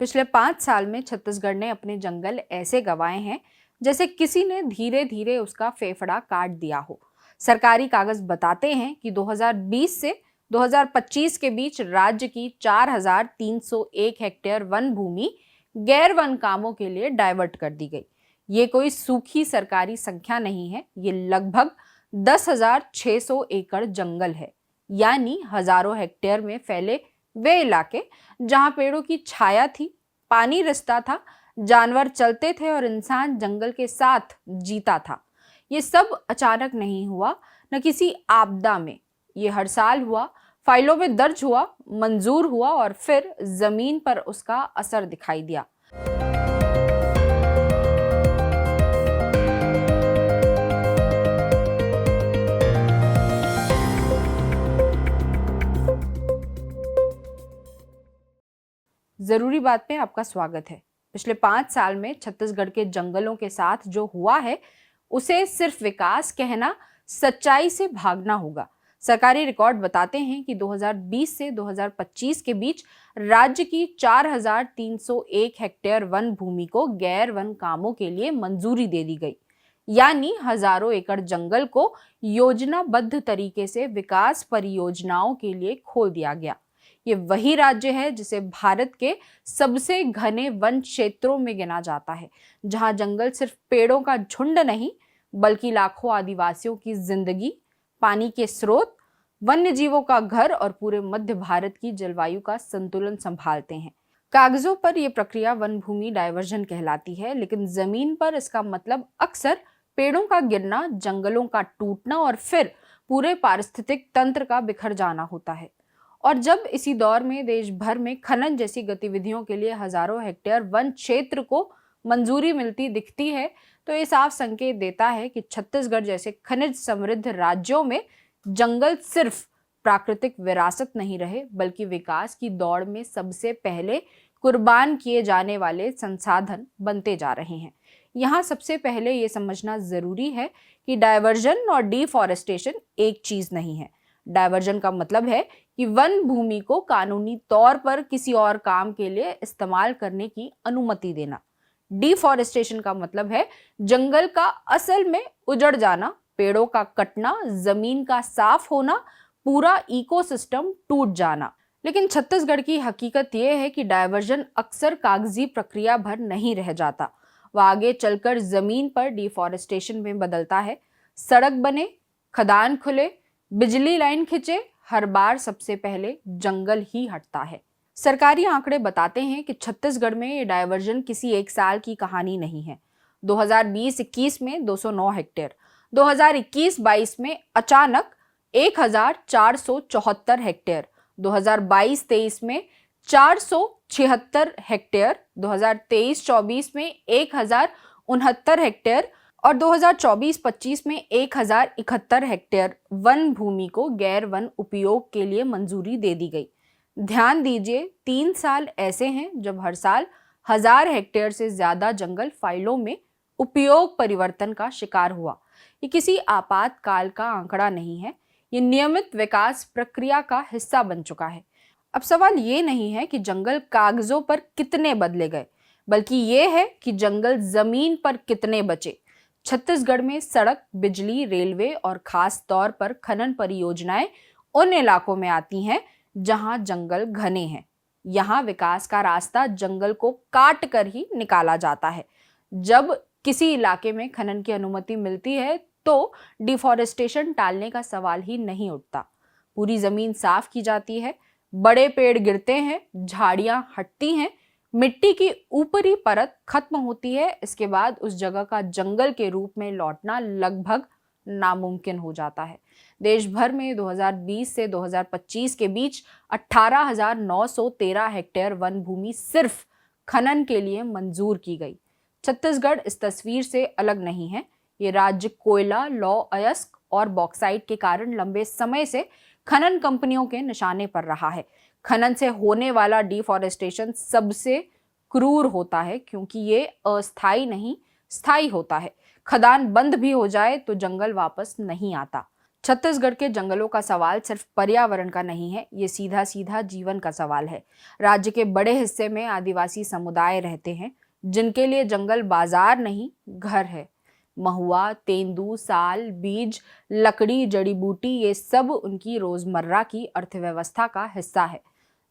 पिछले 5 साल में छत्तीसगढ़ ने अपने जंगल ऐसे गंवाए हैं जैसे किसी ने धीरे धीरे उसका फेफड़ा काट दिया हो। सरकारी कागज बताते हैं कि 2020 से 2025 के बीच राज्य की 4,301 हेक्टेयर वन भूमि गैर वन कामों के लिए डाइवर्ट कर दी गई। ये कोई सूखी सरकारी संख्या नहीं है, ये लगभग 10,600 एकड़ जंगल है, यानी हजारों हेक्टेयर में फैले वे इलाके जहां पेड़ों की छाया थी, पानी रिसता था, जानवर चलते थे और इंसान जंगल के साथ जीता था। ये सब अचानक नहीं हुआ, न किसी आपदा में। ये हर साल हुआ, फाइलों में दर्ज हुआ, मंजूर हुआ और फिर जमीन पर उसका असर दिखाई दिया। जरूरी बात में आपका स्वागत है। पिछले 5 साल में छत्तीसगढ़ के जंगलों के साथ जो हुआ है उसे सिर्फ विकास कहना सच्चाई से भागना होगा। सरकारी रिकॉर्ड बताते हैं कि 2020 से 2025 के बीच राज्य की 4,301 हेक्टेयर वन भूमि को गैर वन कामों के लिए मंजूरी दे दी गई, यानी हजारों एकड़ जंगल को योजनाबद्ध तरीके से विकास परियोजनाओं के लिए खोल दिया गया। ये वही राज्य है जिसे भारत के सबसे घने वन क्षेत्रों में गिना जाता है, जहां जंगल सिर्फ पेड़ों का झुंड नहीं बल्कि लाखों आदिवासियों की जिंदगी, पानी के स्रोत, वन्य जीवों का घर और पूरे मध्य भारत की जलवायु का संतुलन संभालते हैं। कागजों पर यह प्रक्रिया वन भूमि डायवर्जन कहलाती है, लेकिन जमीन पर इसका मतलब अक्सर पेड़ों का गिरना, जंगलों का टूटना और फिर पूरे पारिस्थितिक तंत्र का बिखर जाना होता है। और जब इसी दौर में देश भर में खनन जैसी गतिविधियों के लिए हजारों हेक्टेयर वन क्षेत्र को मंजूरी मिलती दिखती है, तो ये साफ संकेत देता है कि छत्तीसगढ़ जैसे खनिज समृद्ध राज्यों में जंगल सिर्फ प्राकृतिक विरासत नहीं रहे, बल्कि विकास की दौड़ में सबसे पहले कुर्बान किए जाने वाले संसाधन बनते जा रहे हैं। यहाँ सबसे पहले ये समझना जरूरी है कि डायवर्जन और डिफॉरेस्टेशन एक चीज नहीं है। डायवर्जन का मतलब है कि वन भूमि को कानूनी तौर पर किसी और काम के लिए इस्तेमाल करने की अनुमति देना। डिफॉरेस्टेशन का मतलब है जंगल का असल में उजड़ जाना, पेड़ों का कटना, जमीन का साफ होना, पूरा इकोसिस्टम टूट जाना। लेकिन छत्तीसगढ़ की हकीकत यह है कि डायवर्जन अक्सर कागजी प्रक्रिया भर नहीं रह जाता, वह आगे चलकर जमीन पर डिफॉरेस्टेशन में बदलता है। सड़क बने, खदान खुले, बिजली लाइन खिंचे, हर बार सबसे पहले जंगल ही हटता है। सरकारी आंकड़े बताते हैं कि छत्तीसगढ़ में ये डायवर्जन किसी एक साल की कहानी नहीं है। 2020-21 में 209 हेक्टेयर, 2021-22 में अचानक 1,474 हेक्टेयर, 2022-23 में 476 हेक्टेयर, 2023-24 में 1,069 हेक्टेयर और 2024-25 में 1,071 हेक्टेयर वन भूमि को गैर वन उपयोग के लिए मंजूरी दे दी गई। ध्यान दीजिए, 3 साल ऐसे हैं जब हर साल 1,000 हेक्टेयर से ज्यादा जंगल फाइलों में उपयोग परिवर्तन का शिकार हुआ। ये किसी आपातकाल का आंकड़ा नहीं है, ये नियमित विकास प्रक्रिया का हिस्सा बन चुका है। अब सवाल ये नहीं है कि जंगल कागजों पर कितने बदले गए, बल्कि ये है कि जंगल जमीन पर कितने बचे। छत्तीसगढ़ में सड़क, बिजली, रेलवे और खास तौर पर खनन परियोजनाएं उन इलाकों में आती हैं जहां जंगल घने हैं। यहाँ विकास का रास्ता जंगल को काट कर ही निकाला जाता है। जब किसी इलाके में खनन की अनुमति मिलती है तो डिफॉरेस्टेशन टालने का सवाल ही नहीं उठता। पूरी जमीन साफ की जाती है, बड़े पेड़ गिरते हैं, झाड़ियां हटती हैं, मिट्टी की ऊपरी परत खत्म होती है। इसके बाद उस जगह का जंगल के रूप में लौटना लगभग नामुमकिन हो जाता है। देश भर में 2020 से 2025 के बीच 18,913 हेक्टेयर वन भूमि सिर्फ खनन के लिए मंजूर की गई। छत्तीसगढ़ इस तस्वीर से अलग नहीं है। ये राज्य कोयला, लौह अयस्क और बॉक्साइट के कारण लंबे समय से खनन कंपनियों के निशाने पर रहा है। खनन से होने वाला डिफॉरेस्टेशन सबसे क्रूर होता है क्योंकि ये अस्थायी नहीं स्थायी होता है। खदान बंद भी हो जाए तो जंगल वापस नहीं आता। छत्तीसगढ़ के जंगलों का सवाल सिर्फ पर्यावरण का नहीं है, ये सीधा सीधा जीवन का सवाल है। राज्य के बड़े हिस्से में आदिवासी समुदाय रहते हैं, जिनके लिए जंगल बाजार नहीं, घर है। महुआ, तेंदू, साल, बीज, लकड़ी, जड़ी बूटी, ये सब उनकी रोजमर्रा की अर्थव्यवस्था का हिस्सा है।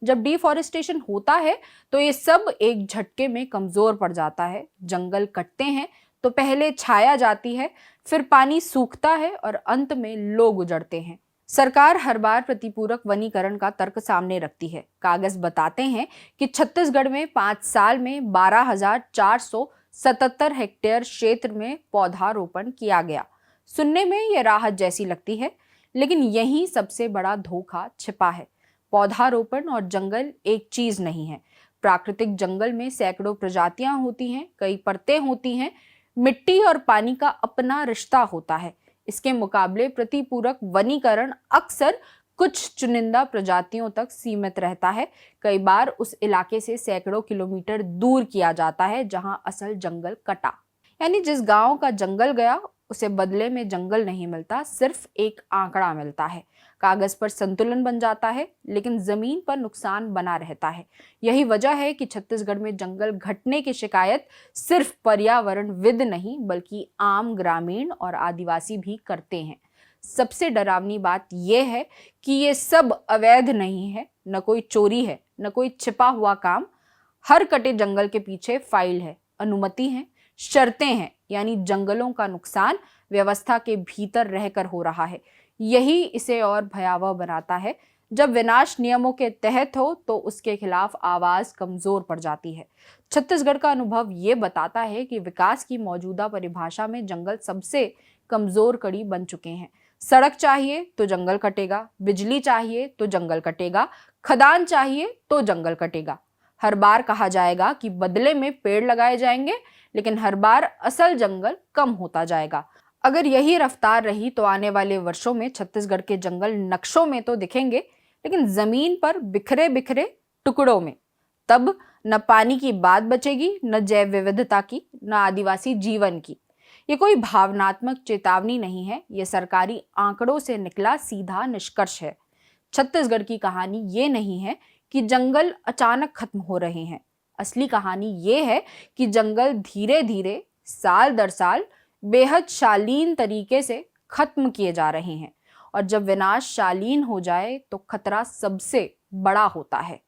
जब डिफॉरेस्टेशन होता है तो ये सब एक झटके में कमजोर पड़ जाता है। जंगल कटते हैं तो पहले छाया जाती है, फिर पानी सूखता है और अंत में लोग उजड़ते हैं। सरकार हर बार प्रतिपूरक वनीकरण का तर्क सामने रखती है। कागज बताते हैं कि छत्तीसगढ़ में 5 साल में 12,477 हेक्टेयर क्षेत्र में पौधारोपण किया गया। सुनने में यह राहत जैसी लगती है, लेकिन यही सबसे बड़ा धोखा छिपा है। पौधारोपण और जंगल एक चीज नहीं है। प्राकृतिक जंगल में सैकड़ों प्रजातियां होती हैं, कई परतें होती हैं, मिट्टी और पानी का अपना रिश्ता होता है। इसके मुकाबले प्रतिपूरक वनीकरण अक्सर कुछ चुनिंदा प्रजातियों तक सीमित रहता है। कई बार उस इलाके से सैकड़ों किलोमीटर दूर किया जाता है जहां असल जंगल कटा। यानी जिस गांव का जंगल गया उसे बदले में जंगल नहीं मिलता, सिर्फ एक आंकड़ा मिलता है। कागज पर संतुलन बन जाता है, लेकिन जमीन पर नुकसान बना रहता है। यही वजह है कि छत्तीसगढ़ में जंगल घटने की शिकायत सिर्फ पर्यावरणविद नहीं, बल्कि आम ग्रामीण और आदिवासी भी करते हैं। सबसे डरावनी बात यह है कि ये सब अवैध नहीं है, न कोई चोरी है, न कोई छिपा हुआ काम। हर कटे जंगल के पीछे फाइल है, अनुमति है, शर्तें हैं। यानी जंगलों का नुकसान व्यवस्था के भीतर रहकर हो रहा है। यही इसे और भयावह बनाता है। जब विनाश नियमों के तहत हो तो उसके खिलाफ आवाज कमजोर पड़ जाती है। छत्तीसगढ़ का अनुभव ये बताता है कि विकास की मौजूदा परिभाषा में जंगल सबसे कमजोर कड़ी बन चुके हैं। सड़क चाहिए तो जंगल कटेगा, बिजली चाहिए तो जंगल कटेगा, खदान चाहिए तो जंगल कटेगा। हर बार कहा जाएगा कि बदले में पेड़ लगाए जाएंगे, लेकिन हर बार असल जंगल कम होता जाएगा। अगर यही रफ्तार रही तो आने वाले वर्षों में छत्तीसगढ़ के जंगल नक्शों में तो दिखेंगे, लेकिन जमीन पर बिखरे बिखरे टुकड़ों में। तब न पानी की बात बचेगी, न जैव विविधता की, न आदिवासी जीवन की। ये कोई भावनात्मक चेतावनी नहीं है, ये सरकारी आंकड़ों से निकला सीधा निष्कर्ष है। छत्तीसगढ़ की कहानी ये नहीं है कि जंगल अचानक खत्म हो रहे हैं। असली कहानी ये है कि जंगल धीरे धीरे, साल दर साल, बेहद शालीन तरीके से खत्म किए जा रहे हैं। और जब विनाश शालीन हो जाए तो खतरा सबसे बड़ा होता है।